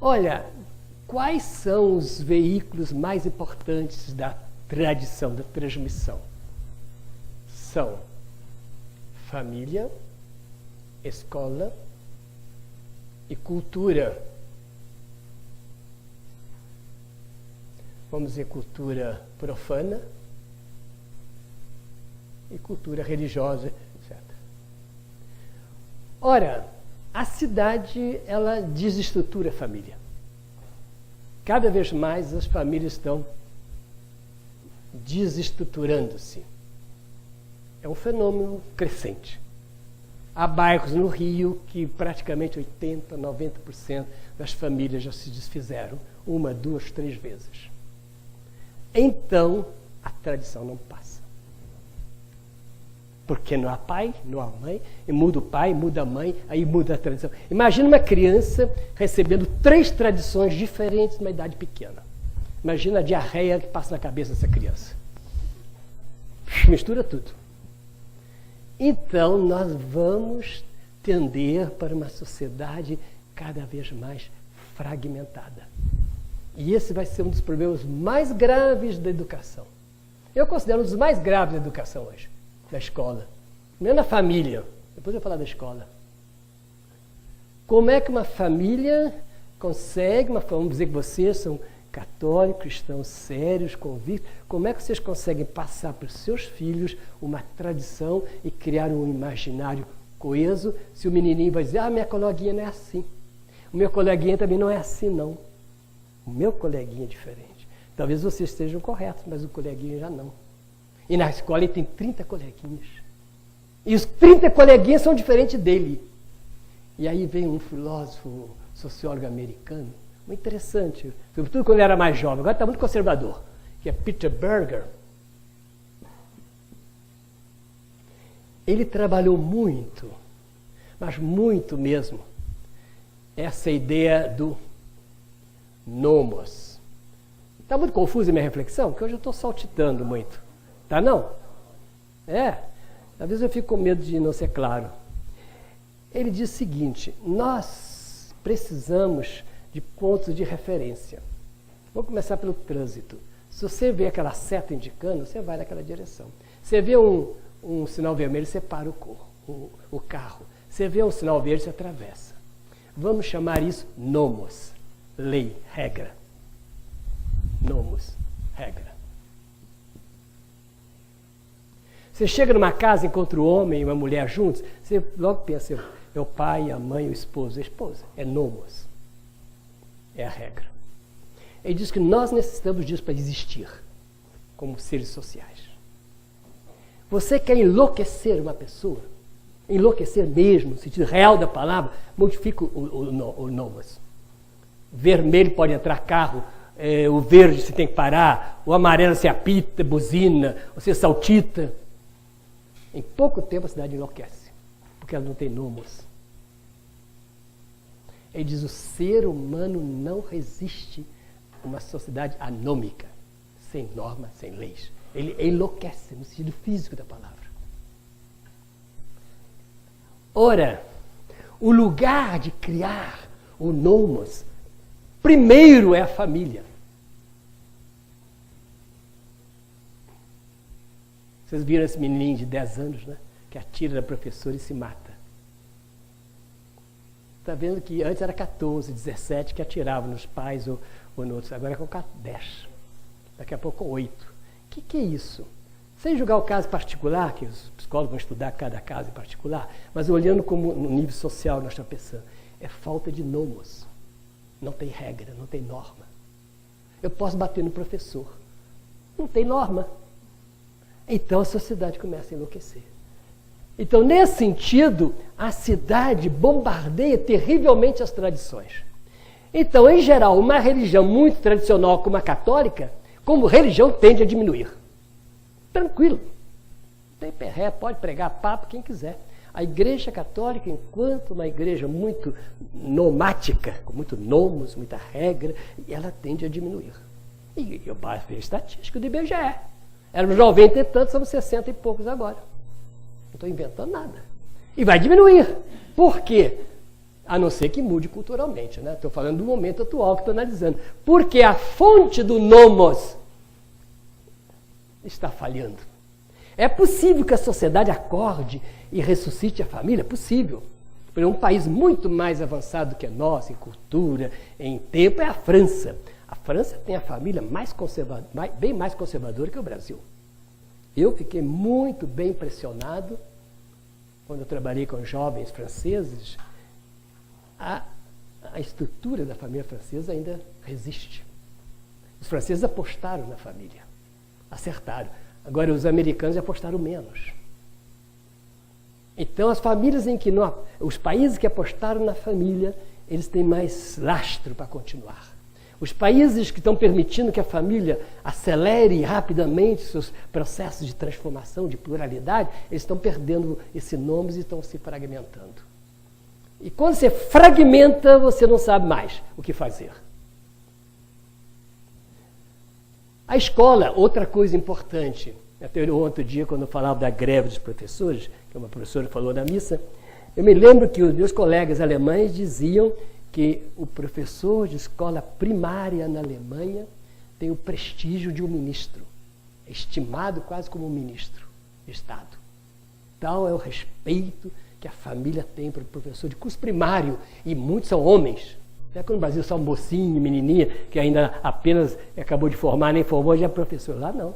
Olha, quais são os veículos mais importantes da tradição, da transmissão? São família, escola e cultura. Vamos dizer cultura profana e cultura religiosa, etc. Ora, a cidade, ela desestrutura a família. Cada vez mais as famílias estão desestruturando-se. É um fenômeno crescente. Há bairros no Rio que praticamente 80%, 90% das famílias já se desfizeram 1, 2, 3 vezes. Então, a tradição não passa. Porque não há pai, não há mãe, e muda o pai, muda a mãe, aí muda a tradição. Imagina uma criança recebendo 3 tradições diferentes numa idade pequena. Imagina a diarreia que passa na cabeça dessa criança. Mistura tudo. Então, nós vamos tender para uma sociedade cada vez mais fragmentada. E esse vai ser um dos problemas mais graves da educação. Eu considero um dos mais graves da educação hoje, da escola. Não é na família, depois eu vou falar da escola. Como é que uma família consegue, vamos dizer que vocês são católicos, cristãos sérios, convictos, como é que vocês conseguem passar para os seus filhos uma tradição e criar um imaginário coeso, se o menininho vai dizer, minha coleguinha não é assim. O meu coleguinha também não é assim, não. O meu coleguinha é diferente. Talvez vocês estejam corretos, mas o coleguinha já não. E na escola ele tem 30 coleguinhas. E os 30 coleguinhas são diferentes dele. E aí vem um filósofo, sociólogo americano, muito interessante, sobretudo quando ele era mais jovem, agora está muito conservador, que é Peter Berger. Ele trabalhou muito, mas muito mesmo, essa ideia do nomos. Está muito confusa a minha reflexão? Porque hoje eu estou saltitando muito. Tá não? Talvez eu fique com medo de não ser claro. Ele diz o seguinte, nós precisamos de pontos de referência. Vou começar pelo trânsito. Se você vê aquela seta indicando, você vai naquela direção. Você vê um sinal vermelho, você para o carro. Você vê um sinal verde, você atravessa. Vamos chamar isso nomos, lei, regra. Nomos, regra. Você chega numa casa, encontra um homem e uma mulher juntos, você logo pensa, é o pai, a mãe, o esposo. A esposa é nomos. É a regra. Ele diz que nós necessitamos disso para existir, como seres sociais. Você quer enlouquecer uma pessoa, enlouquecer mesmo, no sentido real da palavra, modifica o nomos. Vermelho pode entrar carro, o verde você tem que parar, o amarelo você apita, buzina, você saltita. Em pouco tempo a cidade enlouquece, porque ela não tem nomos. Ele diz, o ser humano não resiste a uma sociedade anômica, sem normas, sem leis. Ele enlouquece no sentido físico da palavra. Ora, o lugar de criar o nomos, primeiro é a família. Vocês viram esse menininho de 10 anos, né? Que atira da professora e se mata. Está vendo que antes era 14, 17 que atiravam nos pais ou nos outros. Agora é com 10. Daqui a pouco 8. O que é isso? Sem julgar o caso particular, que os psicólogos vão estudar cada caso em particular, mas olhando como no nível social nós estamos pensando, é falta de nomos. Não tem regra, não tem norma. Eu posso bater no professor. Não tem norma. Então a sociedade começa a enlouquecer. Então, nesse sentido, a cidade bombardeia terrivelmente as tradições. Então, em geral, uma religião muito tradicional como a católica, como religião, tende a diminuir. Tranquilo. Não tem perré, pode pregar papo quem quiser. A Igreja Católica, enquanto uma igreja muito nomática, com muito nomos, muita regra, ela tende a diminuir. E eu basta ver a estatística do IBGE. Éramos 90 e tantos, somos 60 e poucos agora. Não estou inventando nada. E vai diminuir. Por quê? A não ser que mude culturalmente, né? Estou falando do momento atual que estou analisando. Porque a fonte do nomos está falhando. É possível que a sociedade acorde e ressuscite a família? É possível. Por um país muito mais avançado que nós, em cultura, em tempo, é a França. A França tem a família bem mais conservadora que o Brasil. Eu fiquei muito bem impressionado quando eu trabalhei com jovens franceses. A estrutura da família francesa ainda resiste. Os franceses apostaram na família, acertaram. Agora, os americanos apostaram menos. Então, as famílias em que não, os países que apostaram na família, eles têm mais lastro para continuar. Os países que estão permitindo que a família acelere rapidamente seus processos de transformação, de pluralidade, eles estão perdendo esse nome e estão se fragmentando. E quando você fragmenta, você não sabe mais o que fazer. A escola, outra coisa importante. Até outro dia, quando eu falava da greve dos professores, que uma professora falou na missa, eu me lembro que os meus colegas alemães diziam que o professor de escola primária na Alemanha tem o prestígio de um ministro, é estimado quase como um ministro de Estado. Tal é o respeito que a família tem para o professor de curso primário, e muitos são homens. Não é que no Brasil só um mocinho, menininha, que ainda apenas acabou de formar, nem formou, já é professor. Lá não.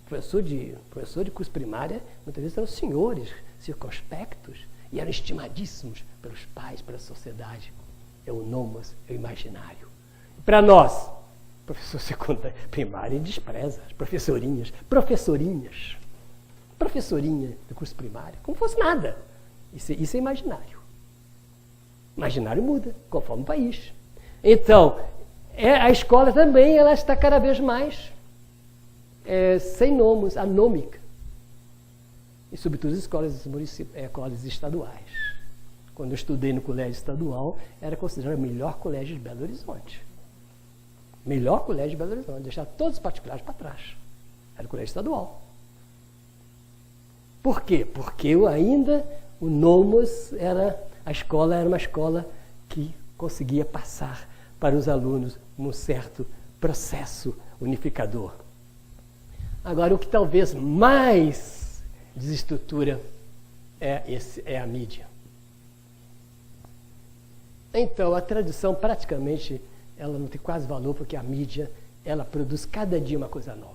Professor de curso primário, muitas vezes eram senhores circunspectos e eram estimadíssimos pelos pais, pela sociedade. É o nomos, é o imaginário. Para nós, professor secundário, primário, despreza as professorinhas do curso primário, como fosse nada. Isso é imaginário. Imaginário muda, conforme o país. Então, a escola também ela está cada vez mais sem nomos, anômica. E, sobretudo, as escolas estaduais. Quando eu estudei no colégio estadual, era considerado o melhor colégio de Belo Horizonte. Melhor colégio de Belo Horizonte. Deixar todos os particulares para trás. Era o colégio estadual. Por quê? Porque o nomos a escola era uma escola que conseguia passar para os alunos num certo processo unificador. Agora, o que talvez mais desestrutura é a mídia. Então, a tradição praticamente ela não tem quase valor, porque a mídia ela produz cada dia uma coisa nova.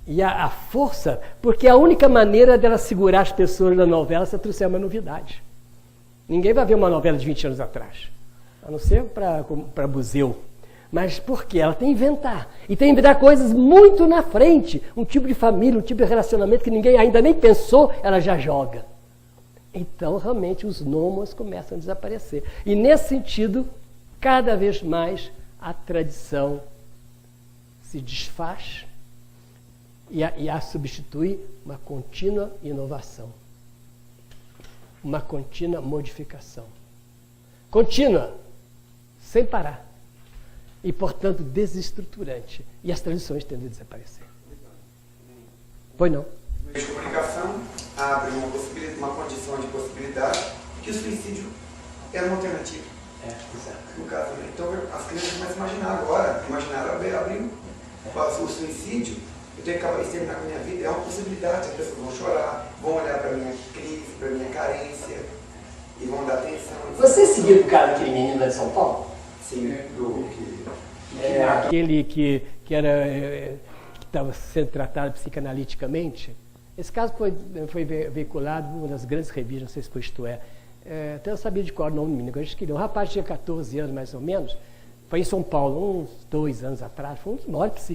E a força, porque a única maneira dela segurar as pessoas na novela é se trouxer uma novidade. Ninguém vai ver uma novela de 20 anos atrás, a não ser para Buzeu. Mas por quê? Ela tem que inventar. E tem que inventar coisas muito na frente. Um tipo de família, um tipo de relacionamento que ninguém ainda nem pensou, ela já joga. Então, realmente, os nomos começam a desaparecer. E, nesse sentido, cada vez mais a tradição se desfaz e a substitui uma contínua inovação, uma contínua modificação. Contínua, sem parar. E, portanto, desestruturante. E as tradições tendem a desaparecer. Pois não. O meio de comunicação abre uma condição de possibilidade que o suicídio era uma alternativa. Exato. No caso, né? Então, as crianças começam a imaginar agora. Imaginaram abrir o suicídio. Eu tenho que acabar de terminar com a minha vida. É uma possibilidade. As pessoas vão chorar, vão olhar para a minha crise, para a minha carência e vão dar atenção. Você seguiu o cara daquele menino lá de São Paulo? Sim, aquele que estava sendo tratado psicanaliticamente. Esse caso foi veiculado em uma das grandes revistas, não sei se foi Isto É. Até eu sabia de qual o nome do menino. Um rapaz tinha 14 anos, mais ou menos. Foi em São Paulo, uns 2 anos atrás. Foi um dos maiores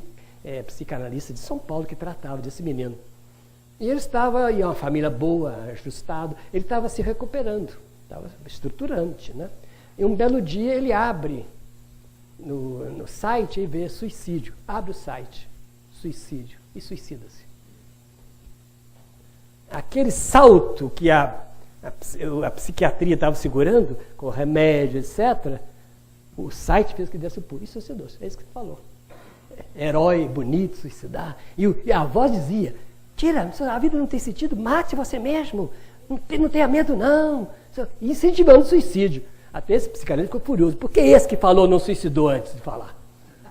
psicanalistas de São Paulo que tratava desse menino. E ele estava em uma família boa, ajustado. Ele estava se recuperando, estava estruturante, né? E um belo dia ele abre no site e vê suicídio. Abre o site, suicídio, e suicida-se. Aquele salto que a psiquiatria estava segurando, com remédio, etc., o site fez que desse o pulo. E suicidou-se. É isso que você falou. Herói, bonito, suicidar. E a voz dizia, tira, a vida não tem sentido, mate você mesmo. Não tenha medo, não. incentivando o suicídio. Até esse psicanalista ficou furioso. Por que esse que falou não suicidou antes de falar?